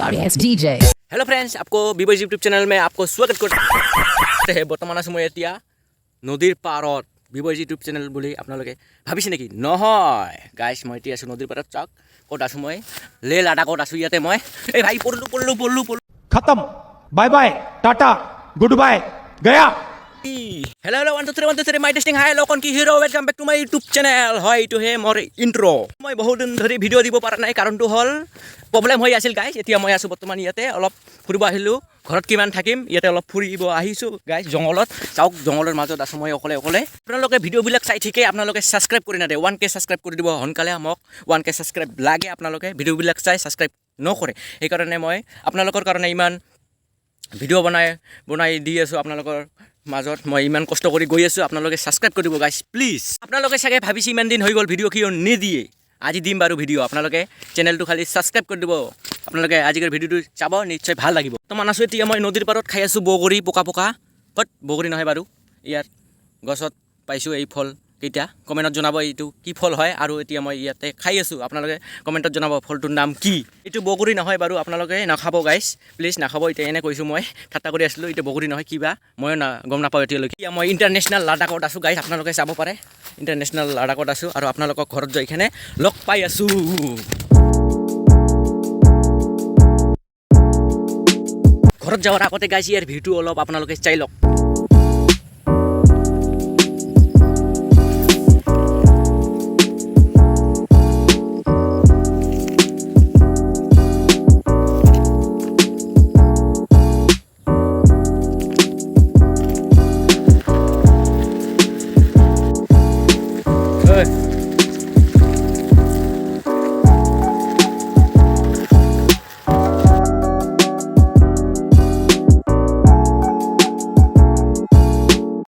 RS DJ। Hello friends, आपको बीबॉयज YouTube channel में आपको स्वागत करते हैं। বৰ্তমান আছো মই এতিয়া নদীৰ পাৰত। बीबॉयज यूट्यूब चैनल বুলি আপোনালোকে ভাবিছে নেকি? নহয় গাইছ, মই এতিয়া আছো নদীৰ পাৰত। চাওক ক'ত আছো মই, লে লাডাখত আছো। ইয়াতে মই এই ভাই পড়লো खत्म, bye bye, tata, good bye, गया। हेलो 1 2 3 माय टेस्टिंग हाई लोकन की हिरो, welcome back to my YouTube channel. হয় এইটোহে মোৰ ইন্ট্रो। মই বহুত দিন ধৰি ভিডিঅ' দিব পৰা নাই, কাৰণটো হ'ল প্ৰব্লেম হৈ আছিল গাইছ। এতিয়া মই আছো বৰ্তমান ইয়াতে, অলপ ফুৰিব আহিলোঁ। ঘৰত কিমান থাকিম, ইয়াতে অলপ ফুৰিব আহিছোঁ গাইছ জংঘলত। চাওক জংঘলৰ মাজত আছোঁ মই অকলে। আপোনালোকে ভিডিঅ'বিলাক চাই ঠিকেই আপোনালোকে ছাবস্ক্ৰাইব কৰি নাদে। 1K ছাবস্ক্ৰাইব কৰি দিব সোনকালে। মোক 1K ছাবস্ক্ৰাইব লাগে। আপোনালোকে ভিডিঅ'বিলাক চাই ছাবস্ক্ৰাইব নকৰে, সেইকাৰণে মই আপোনালোকৰ কাৰণে ইমান ভিডিঅ' বনাই দি আছোঁ। আপোনালোকৰ মাজত মই ইমান কষ্ট কৰি গৈ আছোঁ। আপোনালোকে ছাবস্ক্ৰাইব কৰি দিব গাইছ প্লিজ। আপোনালোকে চাগে ভাবিছে ইমান দিন হৈ গ'ল ভিডিঅ' কিয় নিদিয়ে। আজি দিম বাৰু ভিডিঅ'। আপোনালোকে চেনেলটো খালি ছাবস্ক্ৰাইব কৰি দিব। আপোনালোকে আজিৰ ভিডিঅ'টো চাব, নিশ্চয় ভাল লাগিব। বৰ্তমান আছোঁ এতিয়া মই নদীৰ পাৰত, খাই আছোঁ বগৰী। পকা ক'ত বগৰী নহয় বাৰু, ইয়াত গছত পাইছোঁ এই ফল কেইটা। কমেণ্টত জনাব এইটো কি ফল হয়, আৰু এতিয়া মই ইয়াতে খাই আছোঁ। আপোনালোকে কমেণ্টত জনাব ফলটোৰ নাম কি। এইটো বগৰী নহয় বাৰু, আপোনালোকে নাখাব গাইছ প্লিজ, নাখাব। এতিয়া এনে কৈছোঁ, মই ঠাট্টা কৰি আছিলোঁ। এইটো বগৰী নহয় কিবা, ময়ো গম নাপাওঁ এতিয়ালৈকে। এতিয়া মই ইণ্টাৰনেশ্যনেল লাডাখত আছোঁ গাইছ, আপোনালোকে চাব পাৰে। ইণ্টাৰনেশ্যনেল লাডাখত আছোঁ আৰু আপোনালোকক ঘৰত যাই কিনে লগ পাই আছোঁ। ঘৰত যাওয়াৰ আগতে গাইছি ইয়াৰ ভিডিও অলপ আপোনালোকে চাই লওক।